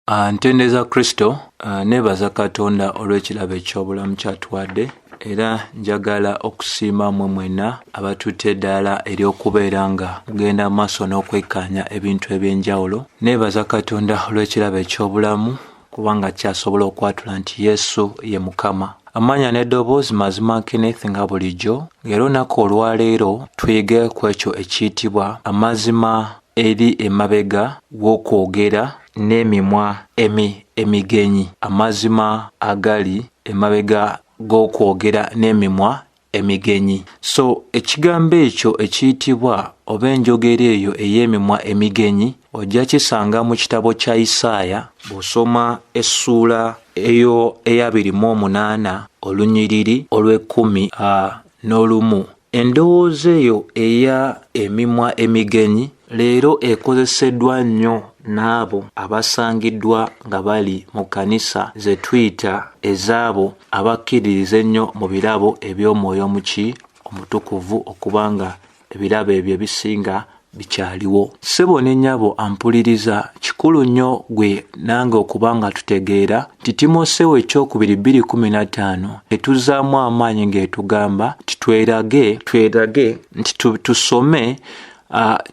Ntendeza Kristo, nebaza Katonda olw'ekirabo eky'obulamu kyatuwadde, era njagala okusiima mmwe mwenna abatutte eddaala ery'okubeera nga mugenda maaso n'okwekkaanya ebintu eby'enjawulo. Nebaza Katonda olw'ekirabo eky'obulamu kubanga kyasobola okwatula nti Yesu ye Mukama. Amanya n'eddoboozi mazima Kenneth nga bulijjo, ng'era olunaku olwaleero tuyige ku ekyo ekiyitibwa amazima eri emabega w'okwogera n'emimwa emigenyi. Amazima agali emabega g'okwogera n'emimwa emigenyi. So ekigambo ekyo ekiyitibwa oba enjogera eyo ey'emimwa emigenyi ojja kisanga mu kitabo kya Isaaya bw'osoma essuula eyo eya 28 olunyiriri olw'11. Endowooza eyo eya emimwa emigenyi leero ekozeseddwa nnyo n'abo abasangiddwa nga bali mu kkanisa ze tuyita ezaabo abakkiririza ennyo mu birabo eby'omwoyo omutukuvu okubanga ebirabo ebyo ebisinga bikyaliwo. Ssebo ne nnyabo ampuliriza, kikulu nnyo gwe nange okubanga tutegeera nti Timoseewo ekyokubiri 2:15 etuzaamu amaanyi ng'etugamba twerage nti tusome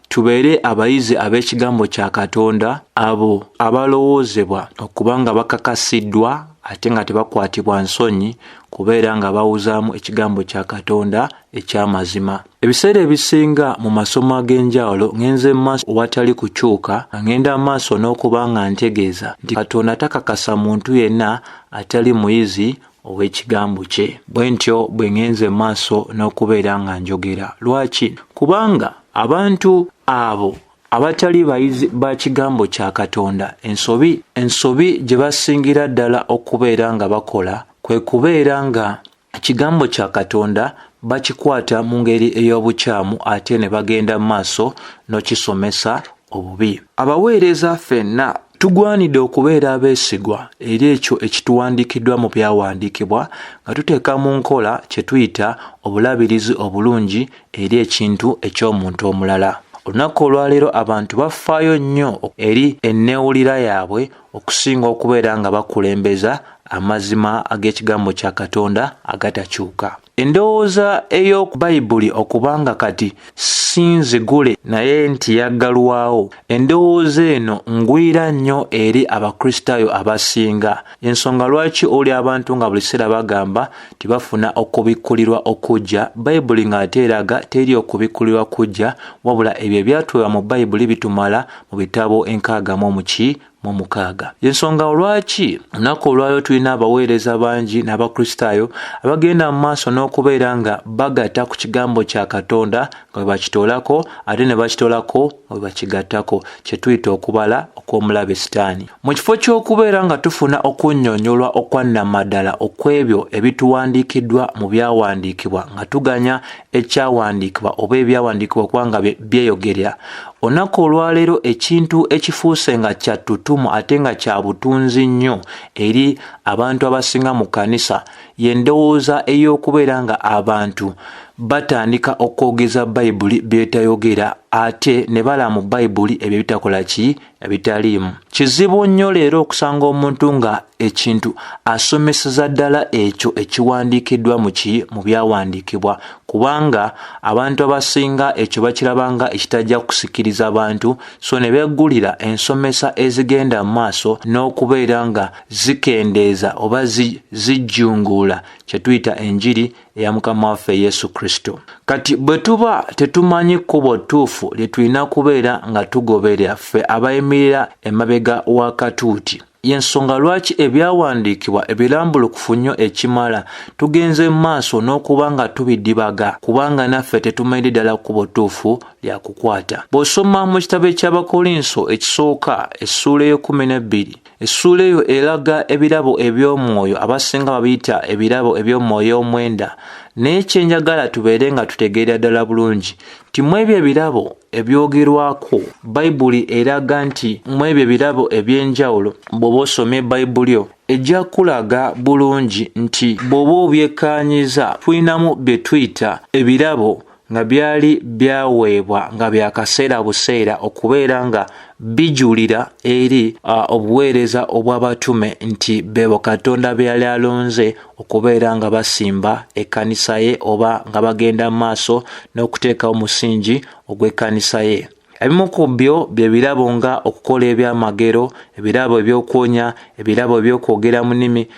tubeere abayizi ab'ekigambo kya Katonda, abo abalowoozebwa okubanga bakakasiddwa ate nga tebakwatibwa nsonyi kubeera nga bawuzaamu ekigambo kya Katonda eky'amazima. Ebiseera ebisinga mu masomo ag'enjawulo ngenze maaso watali kukyuka, ngenda maaso n'okuba nga ntegeeza nti Katonda takakasa muntu yenna atali muyizi ow'ekigambo kye. Bwe ntyo bwe ngenze maaso n'okubeera nga njogera. Lwaki? Kubanga abantu abo abatali bayizi ba kigambo kya Katonda, ensobi gye basingira ddala okubeera nga bakola kwe kubeera nga ekigambo kya Katonda bakikwata mu ngeri ey'obukyamu ate ne bagenda maaso n'okisomesa obubi. Abaweereza ffenna tugwanidde okubeera abeesigwa eri ekyo ekituwandiikiddwa mu byawandiikibwa nga tuteeka mu nkola kye tuyita obulabirizi obulungi eri ekintu eky'omuntu omulala. Olunaku olwaleero abantu bafaayo nnyo eri enneewulira yaabwe okusinga okubeera nga bakulembeza amazima ag'ekigambo kya Katonda agatakyuka. Endowooza ey'oku Bayibuli okubanga kati si nzigule naye nti yaggalwawo, endowooza eno ngwira nnyo eri Abakristaayo abasinga. Ensonga lwaki oli abantu nga buli kiseera bagamba tibafuna okubikkulirwa okujja, Bayibuli ng'ate eraga teri okubikkulirwa kujja, wabula ebyo ebyatuweebwa mu Bayibuli bitumala mu bitabo 6 mu 6. Ensonga lwaki olunaku olwaleero tulina abaweereza bangi n'Abakristaayo abagenda mu maaso n'okubeera nga bagata ku kigambo kya Katonda nga bwe bakitoolako ate ne bakitoolako nga bwe bakigattako, kye tuyita okubala okw'omulabe Sitaani. Mu kifo ky'okubeera nga tufuna okunnyonnyolwa okwannamaddala okw'ebyo ebituwandiikiddwa mu byawandiikibwa nga tuganya ekyawandiikibwa oba ebyawandiikibwa okuba nga byeyogera, olunaku olwaleero ekintu ekifuuse nga kya ttutumu ate nga kya butunzi nnyo eri abantu abasinga mu kkanisa y'endowooza ey'okubeera nga abantu batandika okwogeza Bayibuli byetayogera ate ne bala mu Bayibuli ebyo bitakola ki ebitaliimu. Kizibu nnyo leero okusanga omuntu nga ekintu asomeseza ddala ekyo ekiwandiikiddwa mu byawandiikibwa, kubanga abantu abasinga ekyo bakirabanga ekitajja kusikiriza bantu, so ne beggulira ensomesa ezigenda mu maaso n'okubeera nga zikendeeza oba zijjunguula kye tuyita enjiri eya Mukama waffe Yesu Kristo. Kati bwe tuba tetumanyi kkubo ttuufu lye tulina kubeera nga tugoberera ffe abayimirira emabega w'akatuuti, y'ensonga lwaki ebyawandiikibwa ebirambulukufu nnyo ekimala tugenze mu maaso n'okuba nga tubiddibaga kubanga naffe tetumanyi ddala kkubo ttuufu lya kukwata. Bw'osoma mu kitabo eky'Abakolinso ekisooka essuula ey'e12, essuula eyo eraga ebirabo eby'omwoyo abasinga babiyita ebirabo eby'omwoyo omwenda, naye kyenjagala tubeere nga tutegeera ddala bulungi nti mu ebyo ebirabo ebyogerwako Bayibuli eraga nti mu ebyo ebirabo eby'enjawulo bw'oba osomye Bayibuli yo ejja kulaga bulungi nti bw'oba obyekkaanyiza tulinamu bye tuyita ebirabo nga byali byaweebwa nga byakaseera buseera okubeera nga bijulira eri obuweereza obw'abatume nti bebo Katonda byali alonze okubeera nga basimba ekkanisa ye oba nga bagenda mu maaso n'okuteekawo omusingi ogw'ekkanisa ye. Ebimu ku byo bye birabo nga okukola ebyamagero, ebirabo eby'okwonya, ebirabo eby'okwogera mu nnimi,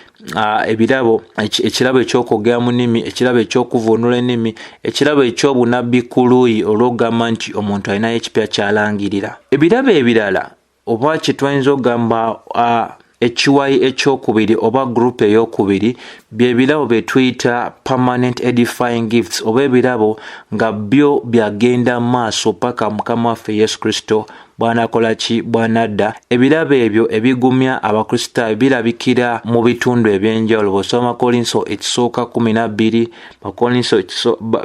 ekirabo eky'okwogera mu nnimi, ekirabo eky'okuvvuunula ennimi, ekirabo eky'obunabbi ku luuyi olw'okugamba nti omuntu alinayo ekipya ky'alangirira. Ebirabo ebirala oba kye tuyinza okugamba ekiwayi ekyokubiri oba group eyokubiri bye birabo bye tuyita permanent edifying gifts oba ebirabo nga byo byagenda maaso paka Mukama waffe Yesu Kristo bw'anakola ki bw'anadda. Ebirabo ebyo ebigumya abakristaayo birabikira mu bitundu eby'enjawulo. Bw'osoma Kolinso ekisooka 12,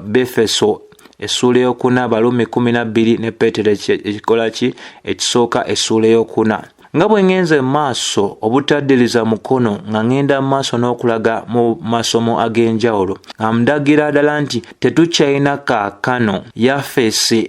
Befeso essuula eyokuna, Baluumi 12 ne Peetero ekikola ki ekisooka essuula eyokuna. Nga bwe ngenze maaso obutaddiriza mukono nga ngenda maaso n'okulaga mu masomo ag'enjawulo nga ndagira ddala nti tetukyalina kaakano yafeesi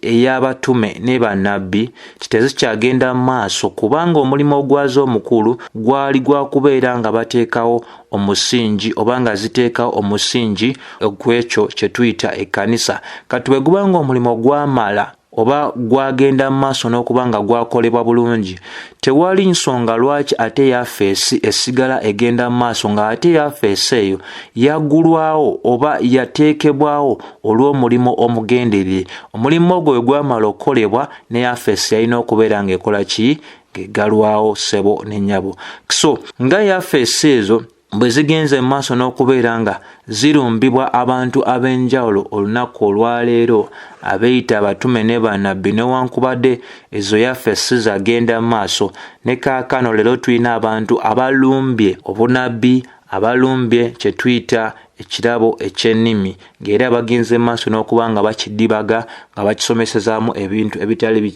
ey'abatume ne bannabbi tezikyagenda maaso kubanga omulimu ogwazo omukulu gwali gwa kubeera nga bateekawo omusingi oba nga ziteekawo omusingi ogw'ekyo kye tuyita ekkanisa. Kati bwe guba nga omulimu gwamala oba gwagenda maaso n'okuba nga gwakolebwa bulungi, tewali nsonga lwaki ate yafeesi esigala egenda maaso nga ate yafeesi eyo yaggulwawo oba yateekebwawo olw'omulimu omugenderere. Omulimu ogwo bwe gwamala okukolebwa ne yafeesi yalina okubeera ng'ekola ki ng'eggalwawo ssebo ne nnyabo. So nga yafeesi ezo bwe zigenze mu maaso n'okubeera nga zirumbibwa abantu ab'enjawulo olunaku olwaleero abeeyita abatume ne bannabbi newankubadde ezo yafeesi zagenda mu maaso, ne kaakano leero tulina abantu abalumbye obunabbi, abalumbye kye tuyita ekirabo eky'ennimi ng'era bagenze mu maaso n'okuba nga bakidibaga nga bakisomesezaamu ebintu ebitali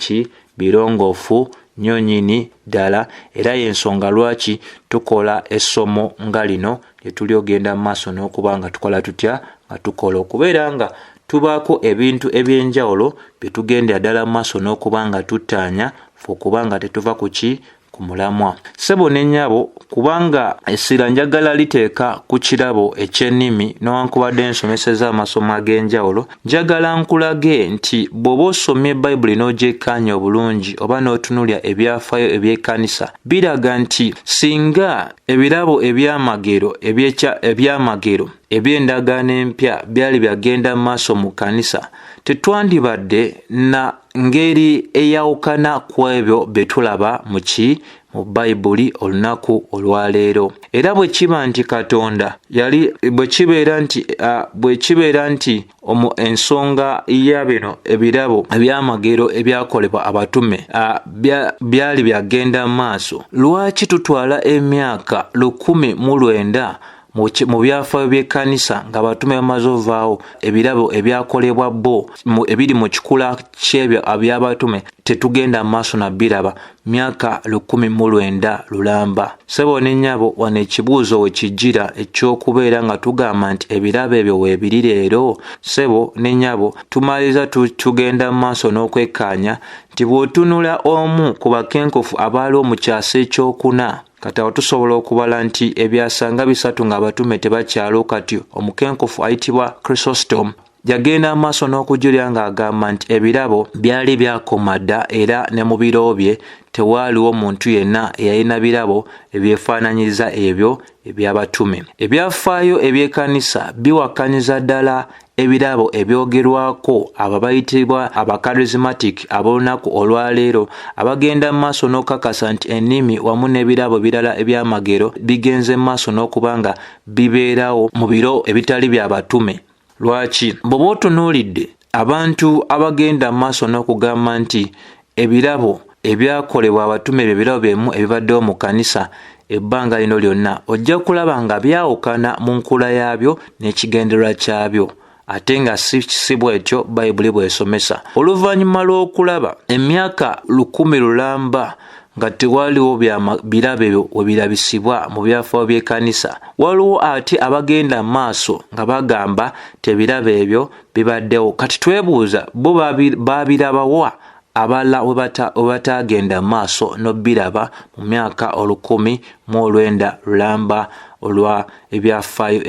birongoofu nnyo nnyini ddala. Era y'ensonga lwaki tukola essomo nga lino lye tuli ogenda mu maaso n'okuba nga tukola tutya nga tukola okubeera nga tubaako ebintu eby'enjawulo bye tugendera ddala mu maaso n'okuba nga tuttaanya fe okuba nga tetuva ku ki ku mulamwa. Ssebo ne nnyabo, kubanga essira njagala liteeka ku kirabo eky'ennimi newankubadde ensomeseza amasomo ag'enjawulo, njagala nkulage nti bw'oba osomye Bayibuli n'ogyekkaanya obulungi oba n'otunuulya ebyafaayo eby'ekkanisa, biraga nti singa ebirabo ebyamagero eby'endagaano empya byali byagenda mu maaso mu kkanisa, tetwandibadde na ngeri eyawukana ku ebyo bye tulaba mu Bayibuli olunaku olwaleero. Era bwe kiba nti Katonda bwe kibeera nti ensonga ya bino ebirabo ebyamagero ebyakolebwa abatume byali byagenda mu maaso, lwaki tutwala emyaka 1900 mu byafaayo by'ekkanisa nga abatume bamaze ovaawo ebirabo ebyakolebwa bo ebiri mu kikula ky'ebyo by'abatume tetugenda mu maaso nabiraba myaka 1900 lulamba? Ssebo ne nnyabo, wano ekibuuzo we kijjira eky'okubeera nga tugamba nti ebirabo ebyo weebiri leero. Ssebo ne nnyabo, tumaliza tugenda mu maaso n'okwekkaanya nti bw'otunula omu ku bakenkufu abaaliwo mu kyasa ekyokuna, kati awo tusobola okubala nti ebyasanga 3 ng'abatume tebakyalo. Kati omukenkufu ayitibwa Chrysostom yagenda mu maaso n'okujulira ng'agamba nti ebirabo byali byakoma dda era ne mu biro bye tewaaliwo muntu yenna eyalina birabo ebyefaananyiriza ebyo eby'abatume. Ebyafaayo eby'ekkanisa biwakanyiza ddala ebirabo ebyogerwako abo bayitibwa abakarismatic ab'olunaku olwaleero abagenda mu maaso n'okukakasa nti ennimi wamu n'ebirabo birala ebyamagero bigenze mu maaso n'okuba nga bibeerawo mu biro ebitali bya batume. Lwaki? Bw'oba otunuulidde abantu abagenda mu maaso n'okugamba nti ebirabo ebyakolebwa abatume bye birabo byemu ebibaddewo mu kkanisa ebbanga lino lyonna, ojja kulaba nga byawukana mu nkula yaabyo n'ekigendererwa kyabyo, ate nga si bw'etyo Bayibuli bw'esomesa. Oluvannyuma lw'okulaba emyaka 1000 lulamba nga tewaliwo birabe ebyo we birabisibwa mu byafaayo by'ekkanisa. Waliwo ate abagenda maaso nga bagamba tebirabe ebyo bibaddewo. Kati twebuuza bo babirabawa abala we batagenda maaso n'obiraba mu myaka 1900 lulamba olwa ebyafaayo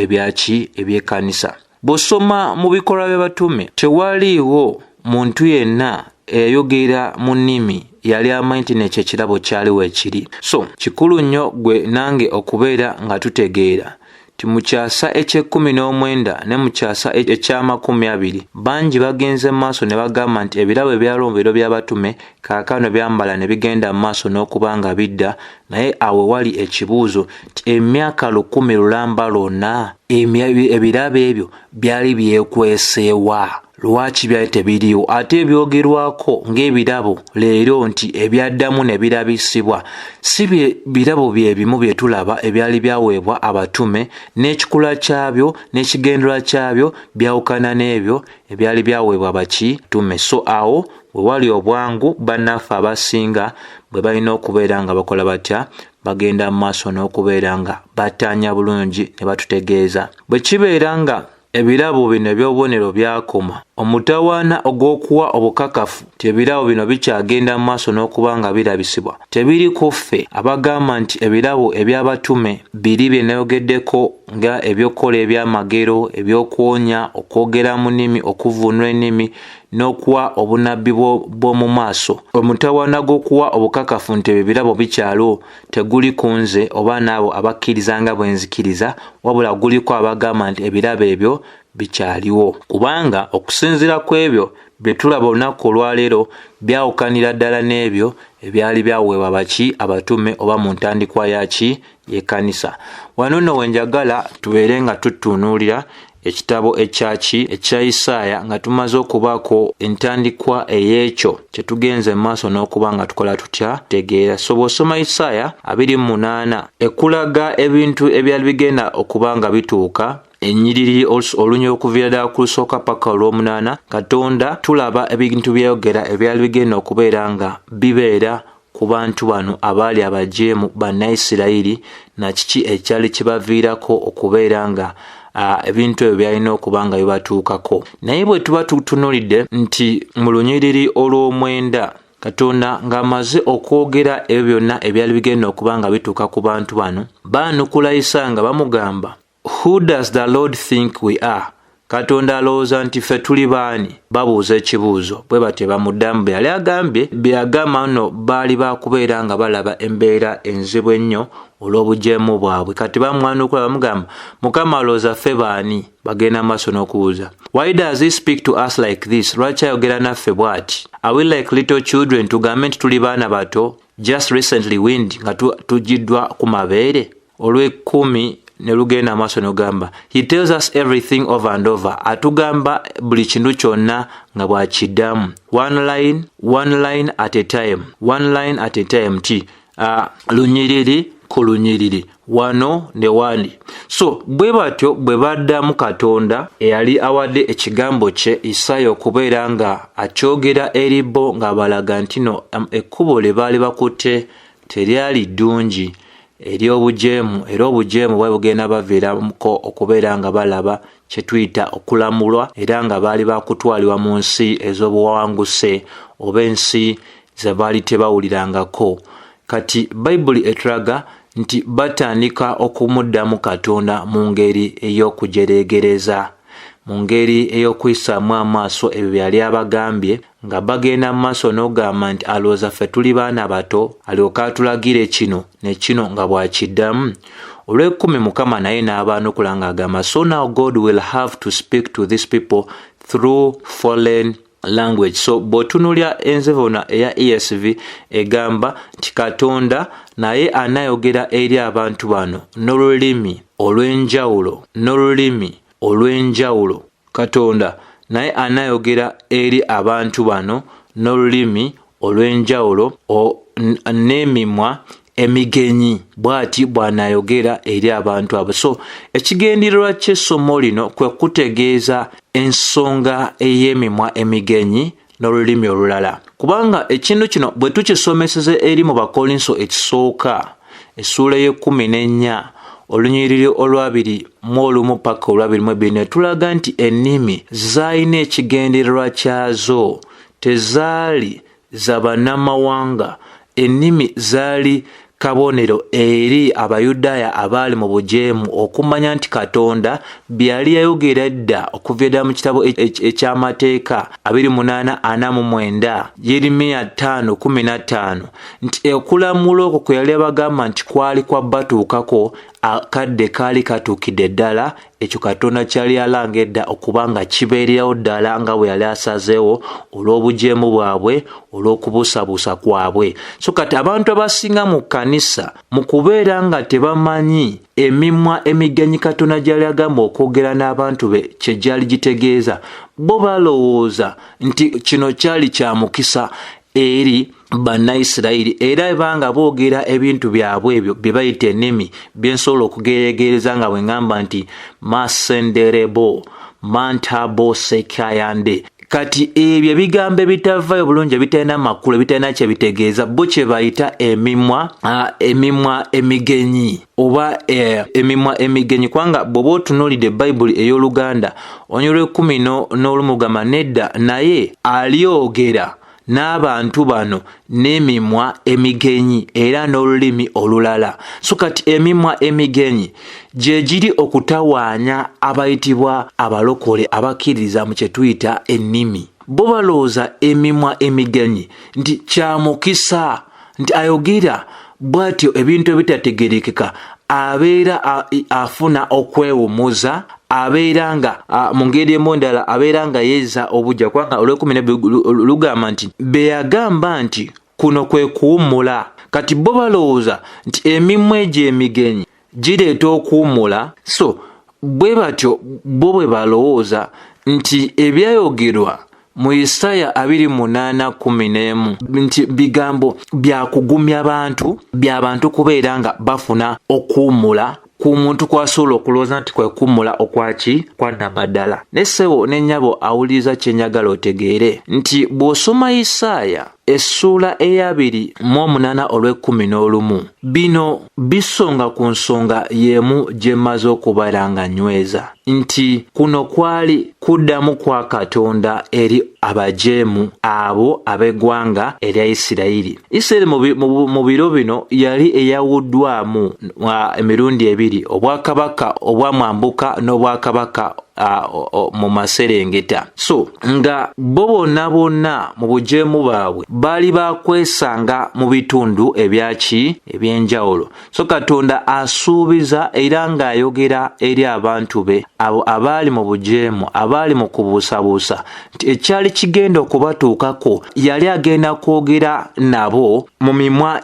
eby'ekkanisa. Bw'osoma mu bikolwa by'abatume tewaliiwo muntu yenna eyayogera mu nnimi yali amanyi nti nekyo ekirabo kyaliwo ekiri. So kikulu nnyo gwe nange okubeera nga tutegeera ti mu kyasa eky'e19 ne mu kyasa eky'e20 bangi bagenze maaso ne bagamba nti ebirabo ebyalombero by'abatume kaakano byambala ne bigenda maaso n'okuba nga bidda, naye awo wali ekibuuzo ti emyaka 1000 lulamba lwonna ebirabo ebyo byali byekweseewa. Lwaki byali tebiriiwo? Ate ebyogerwako ng'ebirabo leero nti ebyaddamu ne birabisibwa si birabo byebimu bye tulaba ebyali byaweebwa abatume, n'ekikula kyabyo n'ekigendera kyabyo byawukana n'ebyo ebyali byaweebwa abatume. So awo bwe wali obwangu bannaffe abasinga bwe balina okubeera nga bakola batya, bagenda mu maaso n'okubeera nga bataanya bulungi ne batutegeeza. Bwe kibeera nga ebirabo bino eby'obubonero byakoma, omutawaana ogw'okuwa obukakafu ti ebirabo bino bikyagenda mu maaso n'okuba nga birabisibwa tebiriko ffe abagamba nti ebirabo eby'abatume biri bye nayogeddeko nga ebyokukola ebyamagero, ebyokwonya, okwogera mu nnimi, okuvuunula ennimi n'okuwa obunabbi bw'omu maaso. Omutawaana gw'okuwa obukakafu nti ebyo birabo bikyaliwo teguli ku nze oba n'abo abakkiriza nga bwe nzikiriza, wabula guliko abagamba nti ebirabo ebyo bikyaliwo, kubanga okusinziira ku ebyo bye tulaba olunaku olwaleero byawukanira ddala n'ebyo ebyali byaweebwa abatume oba mu ntandikwa y'ekkanisa. Wano nno wenjagala tubeere nga tutunuulira ekitabo ekya Isaaya nga tumaze okubaako entandikwa ey'ekyo kye tugenze mu maaso n'okuba nga tukola tutya tegeera. So bw'osoma Isaaya 28 ekulaga ebintu ebyali bigenda okuba nga bituuka ennyiriri olunya okuviira ddala ku lusooka paka olw'omunaana. Katonda tulaba ebintu byayogera ebyali bigenda okubeera nga bibeera ku bantu bano abaali abajeemu Bannayisirayiri, na kiki ekyali kibaviirako okubeera nga ebintu ebyo byalina okuba nga bibatuukako. Naye bwe tuba tutunuulidde nti mu lunyiriri olw'omwenda Katonda ng'amaze okwogera ebyo byonna ebyali bigenda okuba nga bituuka ku bantu bano, baanukula Isaaya nga bamugamba, Who does the Lord think we are? Katonda alowooza nti ffe tuli baani? Babuuza ekibuuzo bwe batyo bamuddamu bye yali agambye. Byagamba nno baali bakubeera nga balaba embeera enzibu ennyo olw'obujeemu bwabwe. Kati bamwanukula bamugamba, Mukama alowooza ffe baani? Bagenda maaso n'okubuuza, Why does he speak to us like this? Lwaki ayogera naffe bw'ati? Are we like little children? Tugambe nti tuli baana bato, just recently weaned, nga tugiddwa ku mabeere? Olw'ekumi ne lugenda maaso n'ogamba, He tells us everything over and over. Atugamba buli kintu kyonna nga bw'akiddamu. One line at a time. One line at a time. Lunyiriri ku lunyiriri. Wano ne wandi. So bwe batyo bwe baddamu Katonda eyali awadde ekigambo kye Isaaya okubeera nga akyogera eri bo ng'abalaga nti no ekkubo lye baali bakutte teryali ddungi ery'obujeemu, era obujeemu bwe bugenda baviiramuko okubeera nga balaba kye tuyita okulamulwa, era nga baali bakutwalibwa mu nsi ez'obuwanguse oba ensi ze baali tebawulirangako. Kati Bayibuli etulaga nti batandika okumuddamu Katonda mu ngeri ey'okujereegereza, mu ngeri ey'okuyisaamu amaaso ebyo byali abagambye, nga bagenda mu maaso n'ogamba nti alowooza ffe tuli baana bato, alyoka atulagira kino ne kino nga bw'akiddamu. Olw'ekumi Mukama naye n'abaanukula ng'agamba, So now God will have to speak to these people through foreign language. So bw'otunuulya enzevona eya ESV egamba nti Katonda naye anayogera eri abantu bano n'olulimi olw'enjawulo. Katonda naye anayogera eri abantu bano n'olulimi olw'enjawulo n'emimwa emigenyi, bw'ati bw'anayogera eri abantu abo. So ekigendererwa ky'essomo lino kwe kutegeeza ensonga ey'emimwa emigenyi n'olulimi olulala. kubanga ekintu kino bwe tukisomeseze eri mu Bakolinso ekisooka essula y'e14 olunyiriri olwabiri mu olumu paka olwabiri mu bbiri ne tulaga nti ennimi zaalina ekigendererwa kyazo, tezaali za bannamawanga. Ennimi zaali kabonero eri Abayudaaya abaali mu bujeemu okumanya nti Katonda bye yali yayogera dda okuva ddala mu kitabo eky'amateeka 28:49 Yeremiya 5:15 nti okulamula okwo kwe yali abagamba nti kwali kwa batuukako akadde kaali katuukidde ddala, ekyo Katonda kyali alanga edda okubanga kibeererawo ddala nga bwe yali asazeewo olw'obujeemu bwabwe, olw'okubuusabuusa kwabwe. So kati abantu abasinga mu kkanisa mu kubeera nga tebamanyi emimwa emigenyi Katonda gy'ali agamba okwogera n'abantu be kye gyali gitegeeza, bo balowooza nti kino kyali kya mukisa eri Bannayisirayiri era banga boogera ebintu byabwe ebyo bye bayita ennimi byensobola okugeregereza nga bwe ngamba nti masenderebo mantabo sekayande. Kati ebyo ebigambo ebitavaayo bulungi ebitalina makulu ebitalina kye bitegeeza bo kye bayita emimwa emigenyi oba emimwa emigenyi. Kubanga bw'oba otunuulidde Bayibuli ey'Oluganda onyolwe 11 gamba nedda naye alyogera n'abantu bano n'emimwa emigenyi era n'olulimi olulala. So kati emimwa emigenyi gye giri okutawaanya abayitibwa abalokole abakkiririza mu kye tuyita ennimi. Bo balowooza emimwa emigenyi nti kya mukisa, nti ayogera bw'atyo ebintu ebitategerekeka abeera afuna okwewumuza, abeera nga mu ngeri emu endala abeera nga yeeza obujja. Kubanga olw'ekumi lugamba nti be yagamba nti kuno kwe kuwummula. Kati bo balowooza nti emimwa egyo emigenyi gireeta okuwummula. So bwe batyo bo bwe balowooza nti ebyayogerwa mu Isaaya 28:11 nti bigambo bya kugumya bantu, by'abantu kubeera nga bafuna okuwummula ku muntu kwasobola okulowooza nti kwe kuwummula okwaki kwa nnamaddala. Ne ssebo ne nnyabo awuliriza kye njagala otegeere nti bw'osoma Isaaya essula 28 olw'e11 bino bisonga ku nsonga y'emu gye mmaze okubeera nga nyweza, nti kuno kwali kuddamu kwa Katonda eri abajeemu abo ab'eggwanga erya Isirayiri. Isirayiri mu biro bino yali eyawuddwamu emirundi ebiri, obwakabaka obwamwambuka n'obwakabaka mu maserengeta. So nga bo bonna mu bujeemu baabwe baali bakwesanga mu bitundu ebyenjawulo. So Katonda asuubiza era ng'ayogera eri abantu be abo abaali mu bujeemu, abaali mu kubuusabuusa, nti ekyali kigenda okubatuukako yali agenda kwogera nabo mu mimwa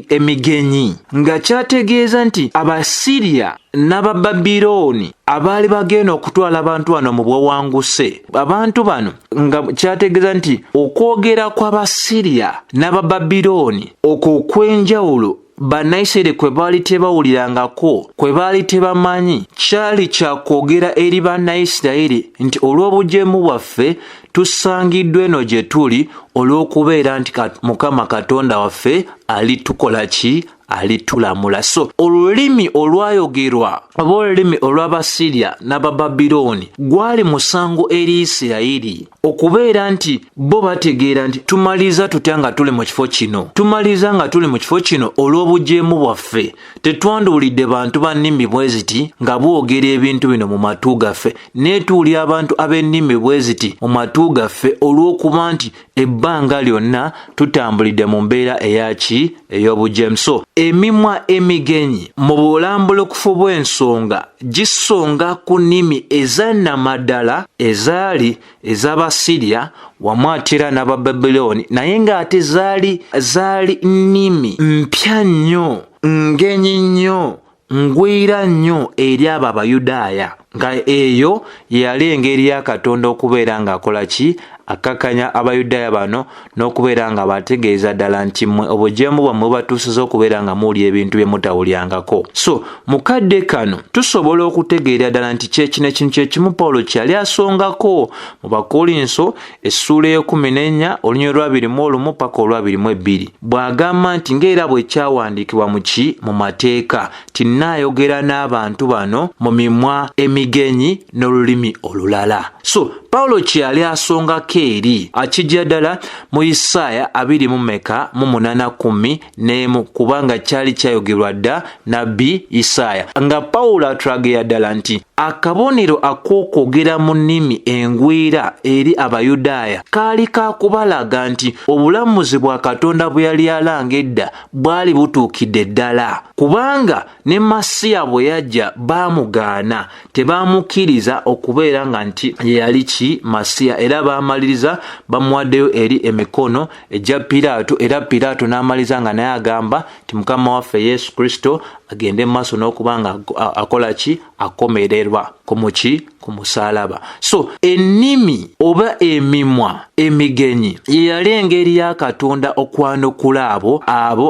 emigenyi, nga kyategeeza nti Abasiriya n'Abababirooni abaali bagenda okutwala abantu bano mu bwewanguse, abantu bano nga kyategeeza nti okwogera kw'Abasiriya n'Abababirooni okwo kw'enjawulo Bannayisirayiri kwe baali tebawulirangako, kwe baali tebamanyi, kyali kyakwogera eri Bannayisirayiri nti olw'obujeemu bwaffe tusangiddwa eno gye tuli olw'okubeera nti Mukama Katonda waffe alitukola ki? Alitulamula. So olulimi olwayogerwa oba olulimi olw'Abasiriya n'Abababirooni gwali musango eri Isirayiri okubeera nti bo bategeera nti tumaliza tutya nga tuli mu kifo kino, tumaliza nga tuli mu kifo kino olw'obujeemu bwaffe, tetwanduulidde bantu ba nnimi bwe ziti nga boogera ebintu bino mu matu gaffe, neetuulya abantu ab'ennimi bwe ziti mu matu gaffe olw'okuba nti ebbanga lyonna tutambulidde mu mbeera ey'obujeemu. So emimwa emigenyi mu bulambulukufu bw'ensonga gisonga ku nnimi ezannamaddala ezaali ez'Abasiriya wamu atera n'Abababirooni, naye ng'ate zaali nnimi mpya nnyo, ngenyi nnyo, ngwira nnyo eri abo Abayudaaya nga eyo yali engeri ya Katonda okubeera ng'akola ki akakanya Abayudaaya bano n'okubeera nga bategeeza ddala nti mmwe obujeemu bwammwe bubatuusiza okubeera nga muwulya ebintu bye mutawulyangako. So mu kadde kano tusobola okutegeera ddala nti kyekino ekintu kyekimu Pawulo kyali asongako mu Bakolinso essuula ey'e14 olunyiriri lwa 21 paka olwa 22 bw'agamba nti ng'era bwe kyawandiikibwa mu mateeka tinnaayogera n'abantu bano mu mimwa emigenyi n'olulimi olulala. So Pawulo kyali asongako eri akijja ddala mu Isaaya 28:10 kubanga kyali kyayogerwa dda nabbi Isaaya nga Pawulo atulagira ddala nti akabonero ak'okwogera mu nnimi engwira eri Abayudaaya kaali kakubalaga nti obulamuzi bwa Katonda bwe yali alanga edda bwali butuukidde ddala, kubanga ne Masiya bwe yajja baamugaana, tebaamukiriza okubeera nga nti ye yali ki Masiya, era baamaliriza bamuwaddeyo eri emikono egya Piraato, era Piraato n'amaliza nga naye agamba nti Mukama waffe Yesu Kristo agende maaso n'okuba nga akola ki akomererwa ku musaalaba. So ennimi oba emimwa emigenyi ye yali engeri ya Katonda okwanukula abo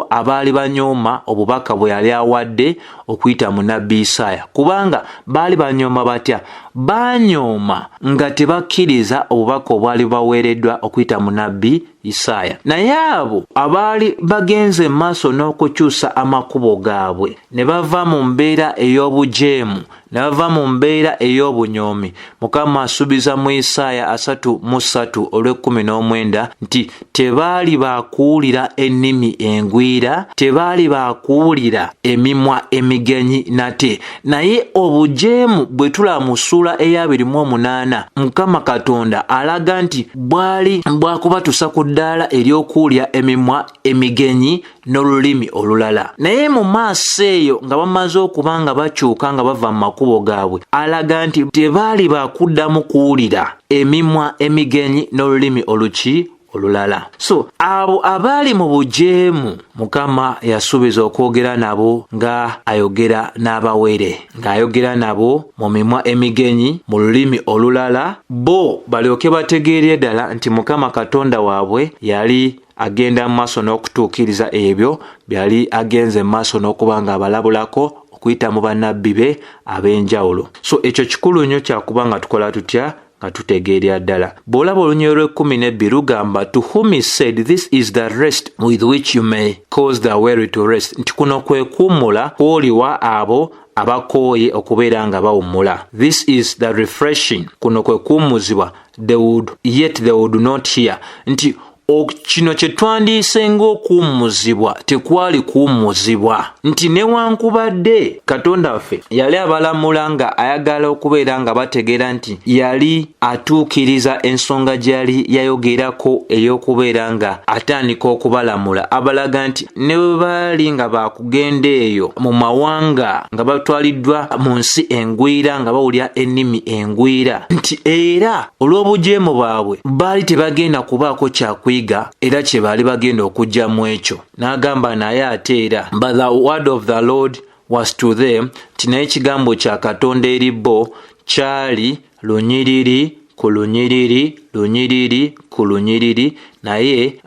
abaali banyooma obubaka bwe yali awadde okuyita mu nabbi Isaaya, kubanga baali banyooma batya? Banyooma nga tebakkiriza obubaka obwali baweereddwa okuyita mu nabbi Isaaya. Naye abo abaali bagenze maaso n'okukyusa amakubo gaabwe ne bava mu mbeera ey'obujeemu, ne bava mu mbeera ey'obunyoomi, Mukama asuubiza mu Isaaya 33:19 nti tebaali baakuwulira ennimi engwira, tebaali baakuwulira emimwa emigenyi nate. Naye obujeemu bwe tulaba mu ssuula eya 28 Mukama Katonda alaga nti bwali bwakubatusa ku ddaala ery'okuwulya emimwa emigenyi n'olulimi olulala. Naye mu maaso eyo nga bamaze okuba nga bakyuka nga bava mu makubo gaabwe, alaga nti tebaali baakuddamu kuwulira emimwa emigenyi n'olulimi olulala. So abo abaali mu bujeemu Mukama yasuubiza okwogera nabo nga ayogera n'abawere, ng'ayogera nabo mu mimwa emigenyi mu lulimi olulala, bo balyoke bategeere ddala nti Mukama Katonda waabwe yali agenda mu maaso n'okutuukiriza ebyo byali agenze mu maaso n'okuba nga abalabulako okuyita mu bannabbi be ab'enjawulo. So ekyo kikulu nnyo kyakuba nga tukola tutya nga tutegeerya ddala. Bw'olaba olunyiriri lw'12 lugamba to whom he said this is the rest with which you may cause the weary to rest, nti kuno kwe kuwummula kwoliwa abo abakooye okubeera nga bawummula. This is the refreshing, kuno kwe kuwummuzibwa yet they would not hear, nti kino kye twandiise ng'okuwummuzibwa tekwali kuwummuzibwa, nti newankubadde Katonda waffe yali abalamula nga ayagala okubeera nga bategeera nti yali atuukiriza ensonga gy'ali yayogerako ey'okubeera nga atandika okubalamula, abalaga nti ne bwe baali nga baakugenda eyo mu mawanga nga batwaliddwa mu nsi engwira nga bawulya ennimi engwira, nti era olw'obujeemu bwabwe baali tebagenda kubaako kyakwiga era kye baali bagenda okujja mu ekyo. N'agamba naye ate era but the word of the Lord was to them, nti naye ekigambo kya Katonda eri bo kyali lunyiriri ku lunyiriri, lunyiriri ku lunyiriri, naye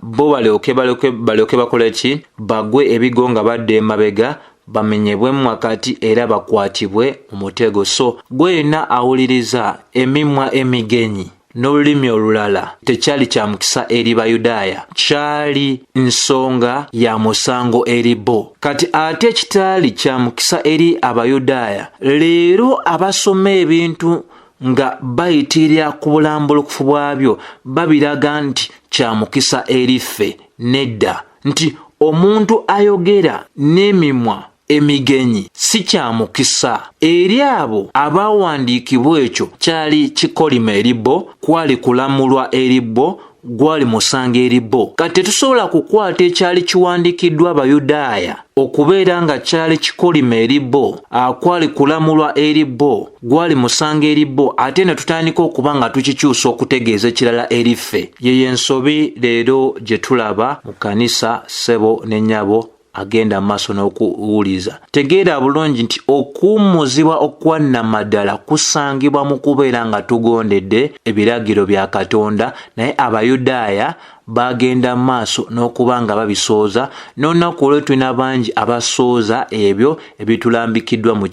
bo balyoke bakole ki? Bagwe ebigo nga badde emabega, bamenyebwemu wakati era bakwatibwe mu mutego. So gwe yenna awuliriza emimwa emigenyi n'olulimi olulala tekyali kya mukisa eri Bayudaaya, kyali nsonga ya musango eri bo. Kati ate ekitaali kya mukisa eri Abayudaaya, leero abasoma ebintu nga bayitirira ku bulambulukufu bwabyo babiraga nti kya mukisa eri ffe. Nedda, nti omuntu ayogera n'emimwa emigenyi si kya mukisa eri abo abawandiikibwa. Ekyo kyali kikolima eri bo, kwali kulamulwa eri bo, gwali musango eri bo. Kati tetusobola kukwata ekyali kiwandiikiddwa Abayudaaya okubeera nga kyali kikolima eri bo, kwali kulamulwa eri bo, gwali musango eri bo, ate ne tutandika okuba nga tukikyusa okutegeeza ekirala eri ffe. Yeyo ensobi leero gye tulaba mu kkanisa ssebo ne nnyabo agenda maaso n'okuwuliza. Tegeera bulungi nti okuwummuzibwa okwannamaddala kusangibwa mu kubeera nga tugondedde ebiragiro bya Katonda, naye Abayudaaya bagenda maaso n'okuba nga babisooza, n'olunaku olwo tulina bangi abasooza ebyo ebitulambikiddwa mu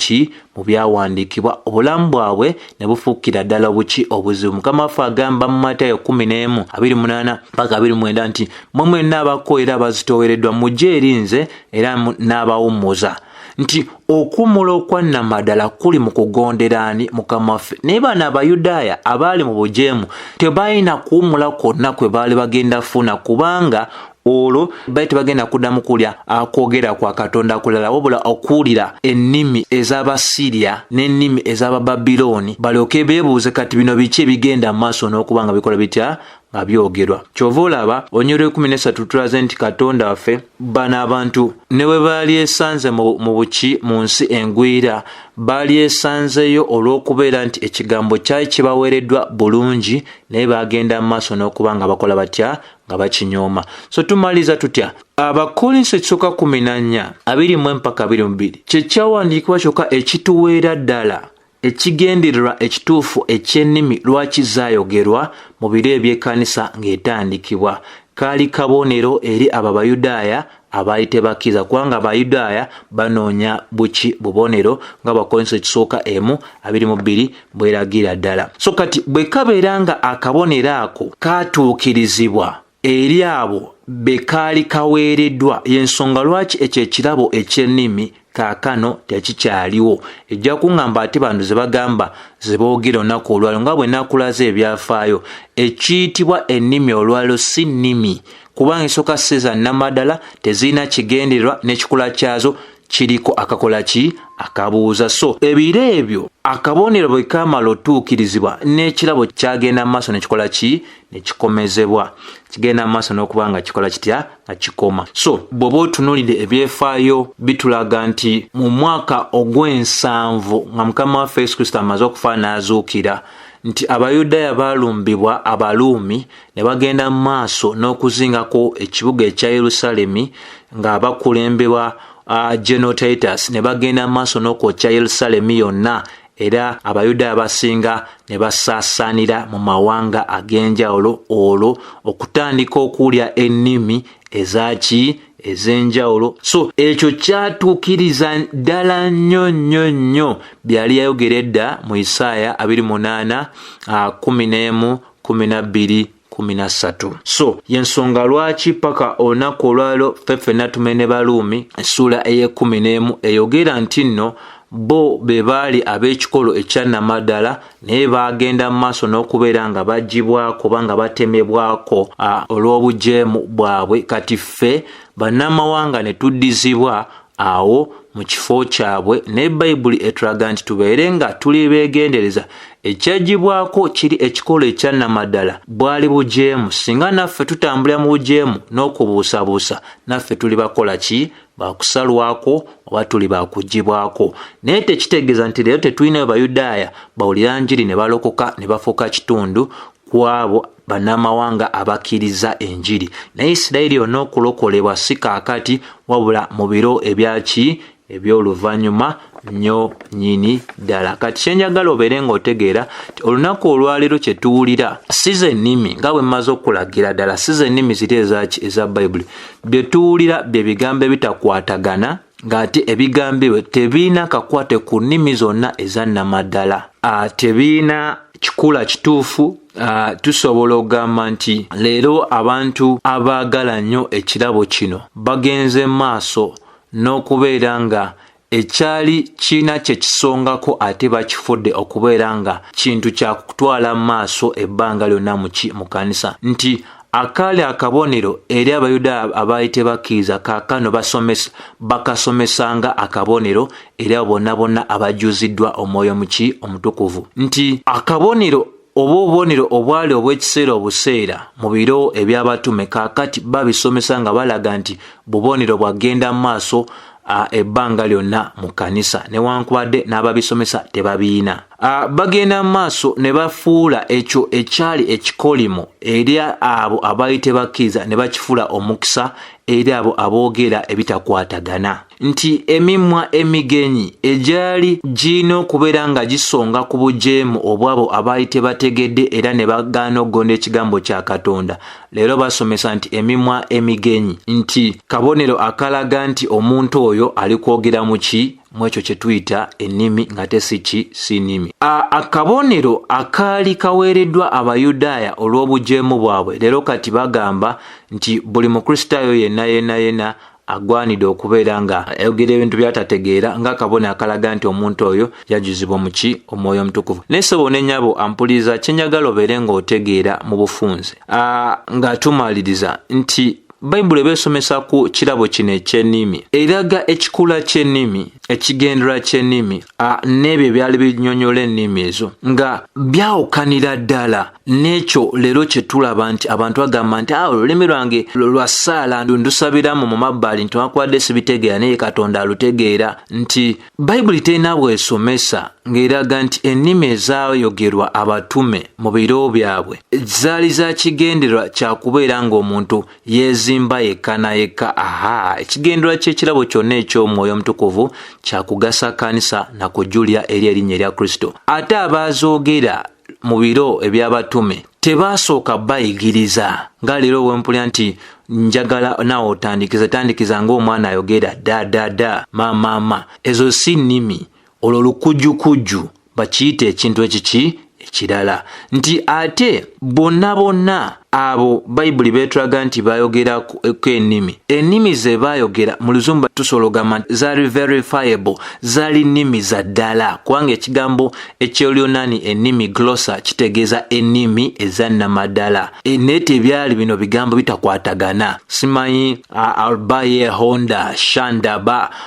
byawandiikibwa, obulamu bwabwe ne bufuukira ddala buki obuzibu. Mukama waffe agamba mu Matayo 11:28 nti mmwe mwenna abakoowera abazitoowereddwa mujje eri nze era n'abawummuza. Nti okuwummula okwannamaddala kuli mu kugonderaani Mukama waffe. Naye bano Abayudaaya abaali mu bujeemu tebalina kuwummula kwonna kwe baali bagenda funa, kubanga olwo bali tebagenda kuddamu kulya akwogera kwa Katonda kulala, wabula okuwulira ennimi ez'Abasiriya n'ennimi ez'Abababilooni, balyoke beebuuze kati bino biki ebigenda mu maaso n'okuba nga bikola bitya nga byogerwa. Kyova olaba Onyolero 13 tulaze nti Katonda waffe bano abantu ne bwe baali esanze mu buki mu nsi engwira, baali esanzeyo olw'okubeera nti ekigambo kyali kibaweereddwa bulungi, naye bagenda mu maaso n'okuba nga bakola batya nga bakinyooma. So tumaliza tutya? Abakolinso 14:21-22 kye kyawandiikibwa kyokka ekituweera ddala ekigendererwa ekituufu eky'ennimi lwaki zaayogerwa mu biro eby'ekkanisa ng'etandikibwa. Kaali kabonero eri abo Abayudaaya abaali tebakkiriza, kubanga Abayudaaya banoonya buki bubonero nga Abakolinso 1:22 bweragira ddala. So kati bwe kabeera nga akabonero ako katuukirizibwa eri abo be kaali kaweereddwa, y'ensonga lwaki ekyo ekirabo eky'ennimi kaakano tekikyaliwo. Ejja kuŋŋamba ate bano ze bagamba ze boogera olunaku olwaliro nga bwe nakulaze ebyafaayo. Ekiyitibwa ennimi olwaliro si nnimi, kubanga esooka si za nnamaddala, tezirina kigendererwa, n'ekikula kyazo kiriko akakola ki akabuuza. So ebiro ebyo akabonero bwe kaamala otuukirizibwa n'ekirabo kyagenda mu maaso nekikola ki nekikomezebwa, kigenda mu maaso n'okuba nga kikola kitya nga kikoma. So bw'oba otunuulidde ebyefaayo bitulaga nti mu mwaka ogw'ensanvu nga Mukama waffe Yesu Kristo amaze okufa n'azuukira, nti Abayudaaya baalumbibwa Abaluumi ne bagenda mu maaso n'okuzingako ekibuga ekya Yerusaalemi nga bakulembebwa General Titus, ne bagenda maaso n'okwokya Yerusaalemi yonna, era Abayudaaya basinga ne basaasaanira mu mawanga ag'enjawulo, olwo okutandika okuwulya ennimi ez'enjawulo. So ekyo kyatuukiriza ddala nnyo byali yayogera edda mu Isaaya 28:11-12-13. So yensonga lwaki paka olunaku olwaliro ffenna tumene Baluumi essula 11 eyogera nti nno bo be baali ab'ekikolo ekyannamaddala, naye bagenda mu maaso n'okubeera nga baggyibwako oba nga batemebwako olw'obujeemu bwabwe. Kati ffe bannamawanga ne tuddizibwa awo mu kifo kyabwe, ne Bayibuli etulaga nti tubeere nga tuli beegendereza. Ekyaggyibwako kiri ekikolo ekyannamaddala bwali bujeemu. Singa naffe tutambulira mu bujeemu n'okubuusabuusa, naffe tuli bakola ki? Bakusalwako oba tuli bakuggyibwako. Naye tekitegeeza nti leero tetulinayo Bayudaaya bawulira njiri ne balokoka ne bafuuka kitundu ku abo bannamawanga abakkiriza enjiri. Naye Isirayiri yonna okulokolebwa si kaakati, wabula mu biro ebyaki eby'oluvannyuma nnyo nnyini ddala. Kati kyenjagala obeere ng'otegeera olunaku olwaleero kye tuwulira si ze nnimi, nga bwe mmaze okulagira ddala, si ze nnimi ziri eza Bayibuli. Bye tuwulira bye bigambo ebitakwatagana, ng'ate ebigambibwe tebiina kakwate ku nnimi zonna ezannamaddala. Tebiina kikula kituufu. Tusobola okugamba nti leero abantu abaagala nnyo ekirabo kino bagenze maaso n'okubeera nga ekyali kiina kye kisongako ate bakifudde okubeera nga kintu kya kutwala maaso ebbanga lyonna mu kanisa. Nti akaali akabonero eri Abayudaaya abaali tebakkiriza, kaakano bakasomesanga akabonero eri abo bonna abajjuziddwa Omwoyo Omutukuvu. Nti akabonero oba obubonero obwali obw'ekiseera obuseera mu biro eby'abatume, kaakati babisomesa nga balaga nti bubonero bwagenda mu maaso ebbanga lyonna mu kanisa, newankubadde n'ababisomesa tebabiina. Bagenda mu maaso ne bafuula ekyo ekyali ekikolimo eri abo abaali tebakkiriza ne bakifuula omukisa eri abo aboogera ebitakwatagana nti emimwa emigenyi egyali gino okubeera nga gisonga ku bujeemu obwabo abaali tebategedde era ne bagaana okugonda ekigambo kya Katonda. Leero basomesa nti emimwa emigenyi nti kabonero akalaga nti omuntu oyo ali kwogera mu ki mu ekyo kye tuyita ennimi nga si nnimi. Akabonero akaali kaweereddwa Abayudaaya olw'obujeemu bwabwe leero kati bagamba nti buli Mukristaayo yenna agwanidde okubeera nga ayogera ebintu by'atategeera ng'akabonero akalaga nti omuntu oyo yajuzibwa mu ki Omwoyo Omutukuvu. Naye ssebo ne nnyabo ampuliriza kye njagala obeere ng'otegeera mu bufunze nga tumaliriza nti Bayibuli beesomesa ku kirabo kino eky'ennimi eraga ekikula ky'ennimi ekigendera ky'ennimi n'ebyo ebyali binyonyola ennimi ezo nga byawukanira ddala n'ekyo leero kye tulaba nti abantu bagamba nti olulimi lwange lwa ssaala ndusabiramu mu mabbali nti wakwadde sibitegeera naye Katonda alutegeera. Nti Bayibuli terina bwesomesa ng'eraga nti ennimi ezaayogerwa abatume mu biro byabwe zaali za kigendererwa kyakubeera ng'omuntu yeezimba yekka na yekka. Ekigendererwa ky'ekirabo kyonna eky'Omwoyo Omutukuvu kyakugasa kkanisa na kujulya eri erinnya erya Kristo. Ate abazoogera mu biro eby'abatume tebaasooka bayigiriza nga leero wempulya nti njagala naawe otandikiza ng'omwana ayogera da mama. Ezo si nnimi, olwo lukujjukujju bakiyita ekintu ekirala. Nti ate bonna abo Bayibuli beetulaga nti bayogerako ennimi ze baayogera mu Luzungu tusobola ogamba nti zaali verifiable, zaali nnimi za ddala kubanga ekigambo eky'Olunani ennimi glossa kitegeeza ennimi ezannamaddala. Naye tebyali bino bigambo bitakwatagana. Simanyi albaye honda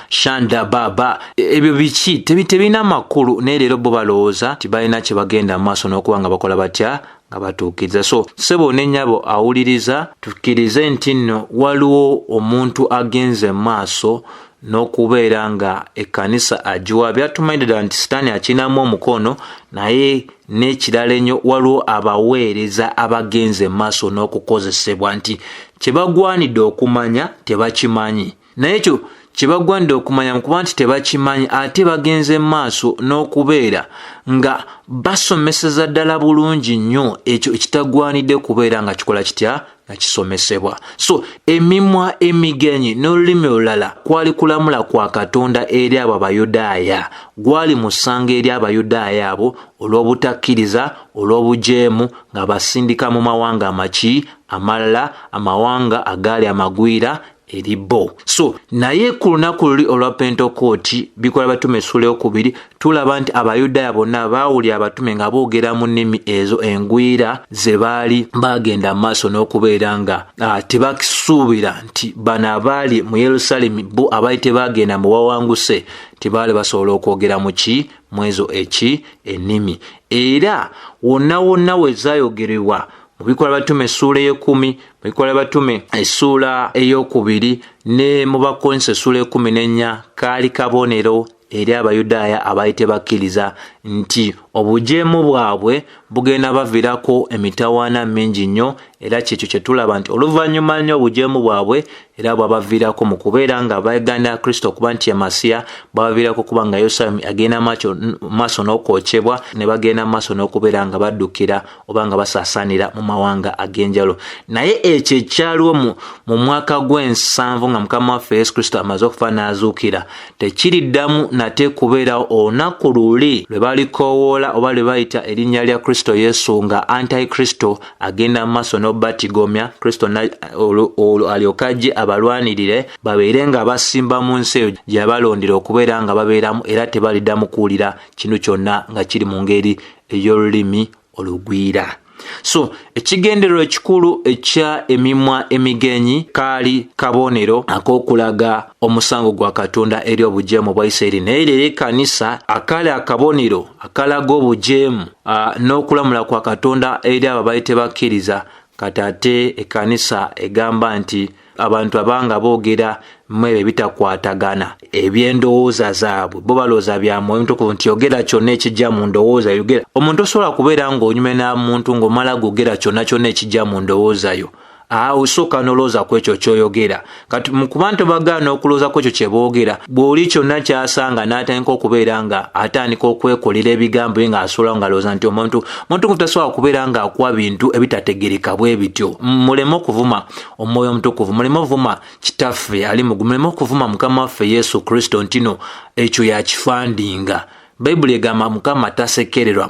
shandababa ebyo biki tebirina makulu. Naye leero bo balowooza nti balina kye bagenda mu maaso n'okuba nga bakola batya nga batuukiriza. So ssebo ne nnyabo awuliriza tukkirize nti nno waliwo omuntu agenze mu maaso n'okubeera nga ekkanisa agiwa byatumaidira nti Sitaani akinamu omukono, naye n'ekirala ennyo waliwo abaweereza abagenze mu maaso n'okukozesebwa nti kye bagwanidde okumanya tebakimanyi. Naye ekyo kye bagwanidde okumanya mukuba nti tebakimanyi ate bagenze mu maaso n'okubeera nga basomeseza ddala bulungi nnyo ekyo ekitagwanidde kubeera nga kikola kitya nga kisomesebwa. So emimwa emigenyi n'olulimi olulala kwali kulamula kwa Katonda eri abo Abayudaaya, gwali musango eri Abayudaaya abo olw'obutakkiriza, olw'obujeemu nga basindika mu mawanga amalala, amawanga agaali amagwira eri bo. So naye ku lunaku luli olwa Pentekooti Bikola Batume essula ey'okubiri tulaba nti Abayudaaya bonna baawulira abatume nga boogera mu nnimi ezo engwira ze baali bagenda mu maaso n'okubeera nga tebakisuubira nti bano abaali mu Yerusaalemi bo abaali tebagenda mu bawanguse tebaali basobola okwogera mu ezo ennimi. Era wonna we zaayogerebwa mu Bikola Batume essula ey'ekumi, mu Bikola Batume essula ey'okubiri ne mu Bakolinso essula ey'ekumi kaali kabonero eri Abayudaaya abaali tebakkiriza nti obujeemu bwabwe bugenda baviirako emitawaana mingi nnyo, era kyekyo kye tulaba nti oluvannyuma nnyo obujeemu bwabwe era bwabaviirako mu kubeera nga beegaana Kristo okuba nti ye Masiya, babaviirako kuba nga Yerusaalemi agenda maaso n'okwokyebwa ne bagenda maaso n'okubeera nga baddukira oba nga basaasaanira mu mawanga ag'enjalo. Naye ekyo ekyaliwo mu mwaka gw'ensanvu nga Mukama waffe Yesu Kristo amaze okufa n'azuukira tekiriddamu nate kubeerawo olunaku luli lwe balikoowoola oba lwe bayita erinnya lya Kristo Yesu nga Antikristo agenda mu maaso n'obatigomya Kristo alyoka ajje abalwanirire babeere nga basimba mu nsi eyo gye yabalondera okubeera nga babeeramu, era tebaliddamu kuwulira kintu kyonna nga kiri mu ngeri ey'olulimi olugwira. So ekigendererwa ekikulu ekya emimwa emigenyi kaali kabonero ak'okulaga omusango gwa Katonda eri obujeemu bwa Isirayiri. Naye leero ekkanisa akaali akabonero akalaga obujeemu n'okulamula kwa Katonda eri abo abaali tebakkiriza, kati ate ekkanisa egamba nti abantu abanga boogera mu ebyo bitakwatagana eby'endowooza zaabwe, bo balowooza bya Mwoyo Mutukuvu nti yogera kyonna ekijja mu ndowooza yogera. Omuntu osobola kubeera ng'onyume n'omuntu ng'omala googera kyonna ekijja mu ndowooza yo, osooka n'olowooza ku ekyo ky'oyogera. Kati mu kubantu bagaana okulowooza ku ekyo kye boogera, bw'oli kyonna ky'asanga n'atandika okubeera nga atandika okwekolera ebigambo ng'asula ng'alowooza nti omuntu tasobola kubeera ng'akuwa bintu ebitategereka bwe bityo. Muleme okuvuma Omwoyo Omutukuvu, muleme okuvuma Kitaffe ali mu ggulu, muleme okuvuma Mukama waffe Yesu Kristo nti no ekyo yakifandinga. Bayibuli egamba Mukama tasekererwa.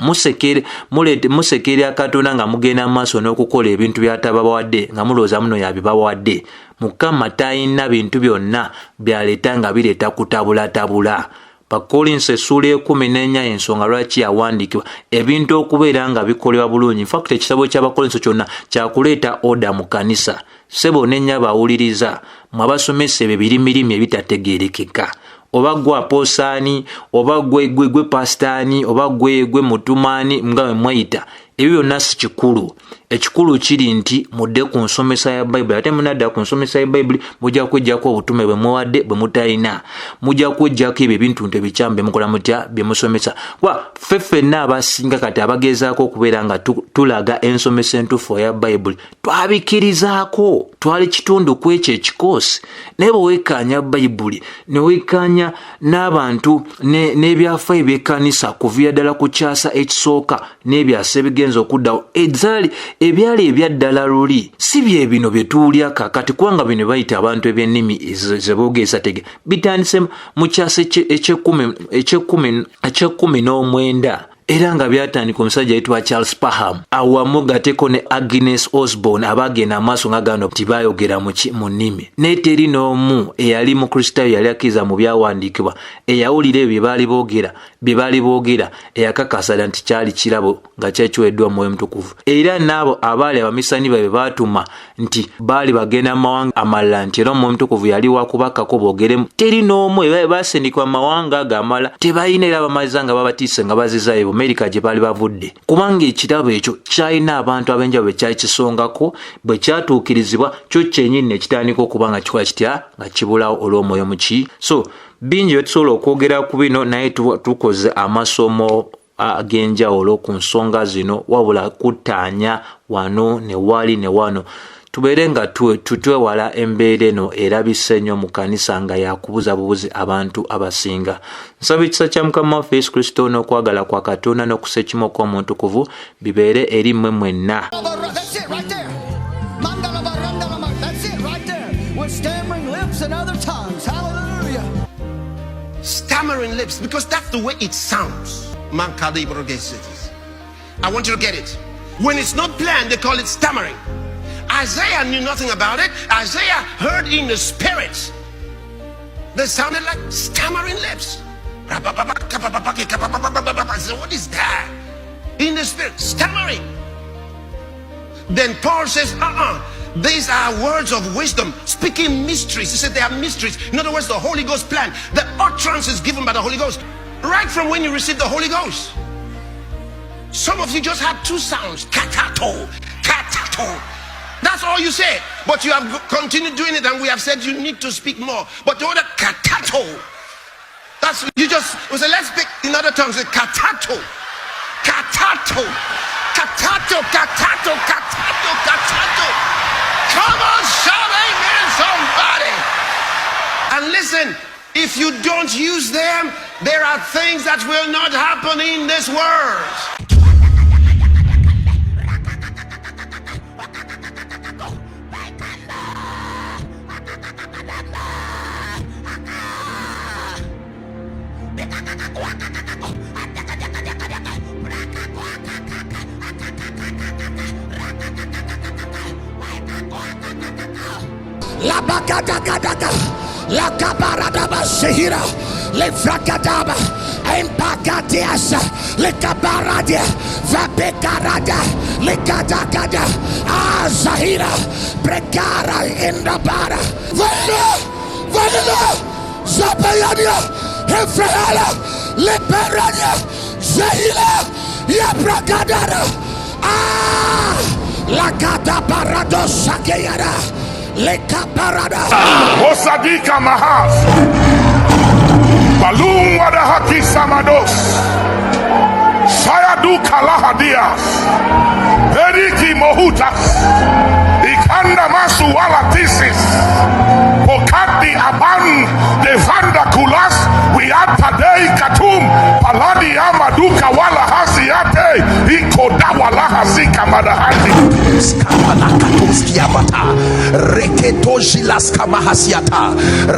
Musekerera Katonda nga mugenda mu maaso n'okukola ebintu by'atabawadde nga mulowooza muno yabibawadde. Mukama talina bintu byonna byaleeta nga bireeta kutabulatabula. Bakolinse essula 14 ensonga lwaki yawandiikibwa ebintu okubeera nga bikolebwa bulungi. Infact ekitabo ky'Abakolinso kyonna kyakuleeta oda mu kanisa. Ssebo n'ennya bawuliriza mwe abasomesa ebyo birimirimi ebitategeerekeka. Oba gwe aposaani, oba gwe pasitaani, oba gwe mutumaani nga bwe mweyita, ebyo byonna si kikulu. Ekikulu kiri nti mudde ku nsomesa ya Bayibuli. Ate munadda ku nsomesa ya Bayibuli mujja kwejjako obutume bwe muwadde bwe mutalina. Mujja kwejjako ebyo ebintu ebikyamu bye mukola mutya bye musomesa. Ffe ffenna abasinga kati abagezaako okubeera nga tulaga ensomesa entuufu ya Bayibuli twabikirizaako, twali kitundu ku ekyo ekikoosi. Naye bwe weekaanya Bayibuli ne weekaanya n'abantu n'ebyafaayo by'ekkanisa kuviira ddala ku kyasa ekisooka n'ebyasa ebigenza okuddawo, ebyali ebyaddala luli si bye bino bye tuwulya kaakati, kubanga bino bayita abantu eby'ennimi ze boogeza tege bitandise mu kyasa eky'ekumi-19 era nga byatandika omusajja yitibwa Charles Parham awamu gateeko ne Agnes Osborne abaagenda amaaso nga gano nti baayogera mu nnimi. Naye teri n'omu eyali mu Kristaayo yali akkiriza mu byawandiikibwa eyawulira ebyo bye baali boogera eyakakasa nti kyali kirabo nga kyekiweddwa Mwoyo Mutukuvu. Era n'abo abaali abamisani baabwe baatuma nti baali bagenda mu mawanga amalala nti era Mwoyo Mutukuvu yali wakubakako boogeremu. Teri n'omu baasindikibwa mu mawanga ago amala tebalina era bamaliza nga babatiise nga bazizayo Amerika gye baali bavudde, kubanga ekirabo ekyo kyalina abantu ab'enjawulo kyali kisongako. Bwe kyatuukirizibwa kyo kyennyini ne kitandika okuba nga kikola kitya nga kibulawo olw'omwoyo muki. So bingi bye tusobola okwogera ku bino, naye tukoze amasomo ag'enjawulo ku nsonga zino, wabula kuttaanya wano ne wali ne wano. Tubeere nga tutwewala embeera eno erabise nnyo mu kanisa nga yakubuza bubuzi abantu abasinga. Nsaba ekisa kya Mukama waffe Yesu Kristo n'okwagala kwa Katonda n'okusekimu okw'Omuntukuvu bibeere eri mmwe mwenna. Stammering lips, because that's the way it sounds. I want you to get it. When it's not planned, they call it stammering. Isaiah knew nothing about it. Isaiah heard in the spirit. They sounded like stammering lips. So what is that? In the spirit, stammering. Then Paul says, these are words of wisdom, speaking mysteries. He said they are mysteries. In other words, the Holy Ghost plan. The utterance is given by the Holy Ghost. Right from when you receive the Holy Ghost. Some of you just have two sounds. Katato. Katato. That's all you say. But you have continued doing it, and we have said you need to speak more. But the other katato. That's you just say, let's speak in other tongues. Katato. Katato. Katato. Katato. Katato. Katato. Come on, shout amen, somebody. And listen, if you don't use them, there are things that will not happen in this world. La bakadakadaka, la kabaradaba shehira, le frakadaba, empakatiasa, le kabaradia, vabekarada, le kadakada, zahira, prekara indabara, vanilla, zapayania, efrehala, le perania, zahila, yaprakadara, la kadabarado sakeyara. Osadika Mahas Balum Wadahaki Samados Sayadu Kalahadias Veriki Mohutas Ikanda walatisis. Pokati aban de vanda kulas. We are today katum. Paladi amaduka wala hasiate. Ikoda wala hasika madahati. Skapalakatoski abata. Reketoji laskamahasiata.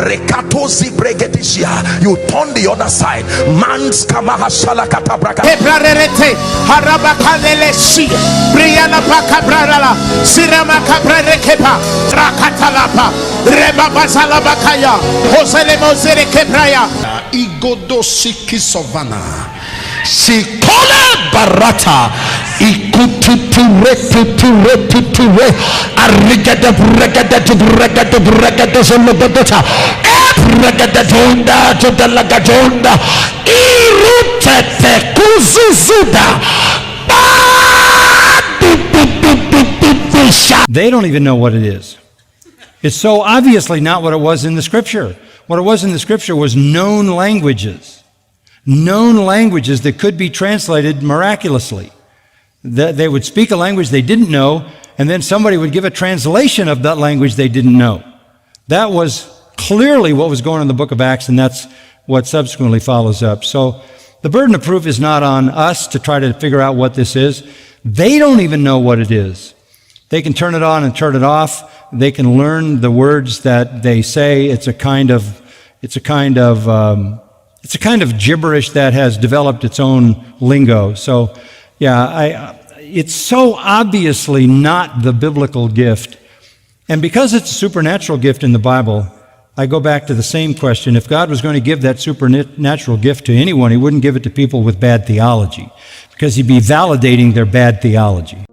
Rekatozi bregedishia. You turn the other side. Man's kamahashala katabraka. Ebrarete harabakalele shi briana pakabrala sirama kabrekepa trakatalapa rebabazala bakaya hosele mozere kebraya Igodosiki sovana. Sikole barata. Ikututuretuturetuture. Arigada bregada bregada bregada zolobodota. Bregada donda to the lagadonda. Irutete kuzuzuda. They don't even know what it is. It's so obviously not what it was in the scripture. What it was in the scripture was known languages. Known languages that could be translated miraculously. That they would speak a language they didn't know, and then somebody would give a translation of that language they didn't know. That was clearly what was going on in the book of Acts, and that's what subsequently follows up. So the burden of proof is not on us to try to figure out what this is. They don't even know what it is. They can turn it on and turn it off. They can learn the words that they say. It's a kind of gibberish that has developed its own lingo. So, yeah, it's so obviously not the biblical gift. And because it's a supernatural gift in the Bible, I go back to the same question. If God was going to give that supernatural gift to anyone, he wouldn't give it to people with bad theology, because he'd be validating their bad theology.